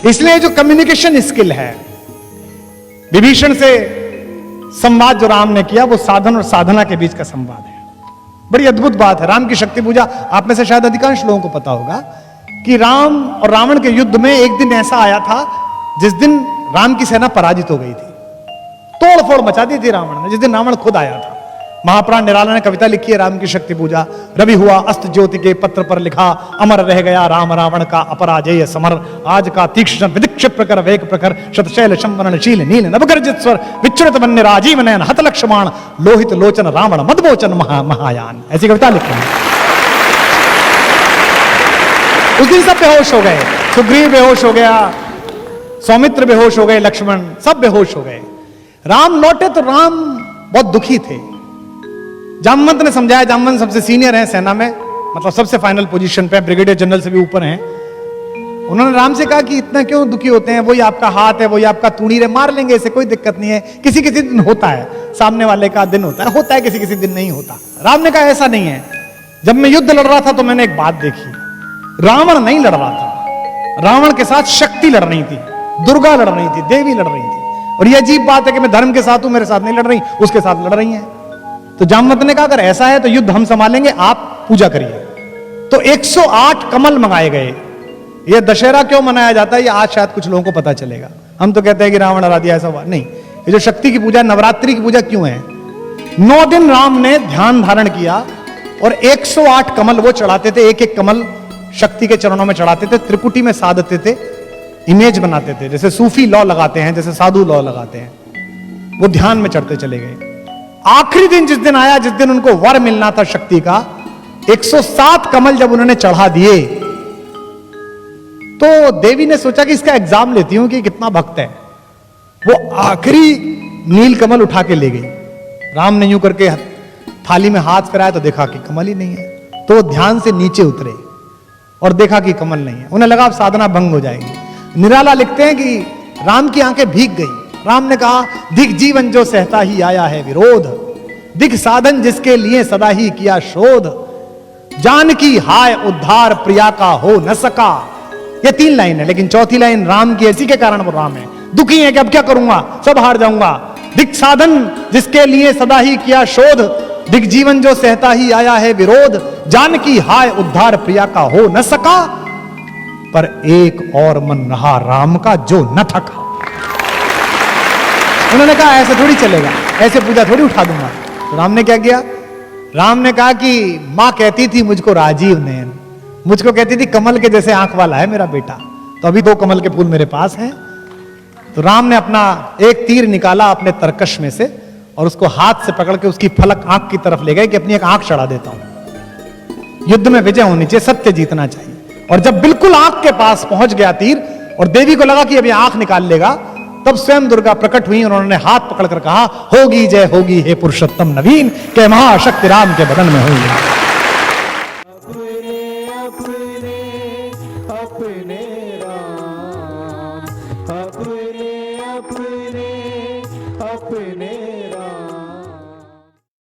इसलिए जो communication skill है, विभीषण से संवाद जो राम ने किया वो साधन और साधना के बीच का संवाद है। बड़ी अद्भुत बात है। राम की शक्ति पूजा, आप में से शायद अधिकांश लोगों को पता होगा कि राम और रावण के युद्ध में एक दिन ऐसा आया था जिस दिन राम की सेना पराजित हो गई थी, तोड़फोड़ मचा दी थी रावण ने, जिस दिन रावण खुद आया था। महाप्राण निराला ने कविता लिखी है राम की शक्ति पूजा। रवि हुआ अस्त ज्योति के पत्र पर लिखा, अमर रह गया राम रावण का अपराजय समर। आज का तीक्ष्ण विदिक्षिप्र प्रकर वेग प्रखर, शतशैल शंवरणशील नील नवगर्जित स्वर, विच्युत वन्य राजीव नयन हत लक्ष्मण, लोहित लोचन रावण मदमोचन महायान। ऐसी कविता लिखी है। उस दिन सब बेहोश हो गए, सुग्रीव बेहोश हो गया, सौमित्र बेहोश हो गए, लक्ष्मण सब बेहोश हो गए। राम लौटे तो राम बहुत दुखी थे। जामवंत ने समझाया, जामवंत सबसे सीनियर है सेना में, मतलब सबसे फाइनल पोजीशन पे, ब्रिगेडियर जनरल से भी ऊपर हैं। उन्होंने राम से कहा कि इतना क्यों दुखी होते हैं, वही आपका हाथ है, वही आपका तूणीर है, मार लेंगे, इसे कोई दिक्कत नहीं है। किसी किसी दिन होता है, सामने वाले का दिन होता है, किसी किसी दिन नहीं होता। राम ने कहा ऐसा नहीं है। जब मैं युद्ध लड़ रहा था तो मैंने एक बात देखी, रावण नहीं लड़ रहा था, रावण के साथ शक्ति लड़ रही थी, दुर्गा लड़ रही थी, देवी लड़ रही थी। और यह अजीब बात है कि मैं धर्म के साथ हूं, मेरे साथ नहीं लड़ रही, उसके साथ लड़ रही हैं। तो जामवंत ने कहा अगर ऐसा है तो युद्ध हम संभालेंगे, आप पूजा करिए। तो 108 कमल मंगाए गए। यह दशहरा क्यों मनाया जाता है ये आज शायद कुछ लोगों को पता चलेगा। हम तो कहते हैं कि रावण हरा दिया, ऐसा हुआ नहीं। ये जो शक्ति की पूजा, नवरात्रि की पूजा क्यों है? 9 दिन राम ने ध्यान धारण किया और 108 कमल वो चढ़ाते थे, एक एक कमल शक्ति के चरणों में चढ़ाते थे, त्रिकुटी में साधते थे, इमेज बनाते थे, जैसे सूफी लॉ लगाते हैं, जैसे साधु लॉ लगाते हैं। वो ध्यान में चढ़ते चले गए। आखिरी दिन जिस दिन आया, जिस दिन उनको वर मिलना था शक्ति का, 107 कमल जब उन्होंने चढ़ा दिए तो देवी ने सोचा कि इसका एग्जाम लेती हूं कि कितना भक्त है। वो आखिरी नील कमल उठा के ले गई। राम ने यूं करके थाली में हाथ फिराया तो देखा कि कमल ही नहीं है। तो वो ध्यान से नीचे उतरे और देखा कि कमल नहीं है। उन्हें लगा अब साधना भंग हो जाएगी। निराला लिखते हैं कि राम की आंखें भीग गई। राम ने कहा दिख जीवन जो सहता ही आया है विरोध, दिख साधन जिसके लिए सदा ही किया शोध, जानकी हाय उद्धार प्रिया का हो न सका। ये 3 लाइन है, लेकिन चौथी लाइन राम की, ऐसी के कारण वो राम है। दुखी है कि अब क्या करूंगा, सब हार जाऊंगा। दिख साधन जिसके लिए सदा ही किया शोध, दिख जीवन जो सहता ही आया है विरोध, जानकी हाय उद्धार प्रिया का हो न सका, पर एक और मन रहा राम का जो न थका। उन्होंने कहा ऐसे थोड़ी चलेगा, ऐसे पूजा थोड़ी उठा दूंगा। तो राम ने क्या किया? राम ने कहा कि मां कहती थी मुझको राजीव नयन, मुझको कहती थी कमल के जैसे आंख वाला है मेरा बेटा, तो अभी 2 कमल के फूल मेरे पास हैं। तो राम ने अपना एक तीर निकाला अपने तरकश में से और उसको हाथ से पकड़ के उसकी फलक आंख की तरफ ले गए कि अपनी एक आंख चढ़ा देता हूं। युद्ध में विजय होनी चाहिए, सत्य जीतना चाहिए। और जब बिल्कुल आंख के पास पहुंच गया तीर और देवी को लगा कि अभी आंख निकाल लेगा, तब स्वयं दुर्गा प्रकट हुई और उन्होंने हाथ पकड़कर कहा होगी जय होगी हे पुरुषोत्तम नवीन, के महाशक्ति राम के बदन में हुई। अपने अपने अपने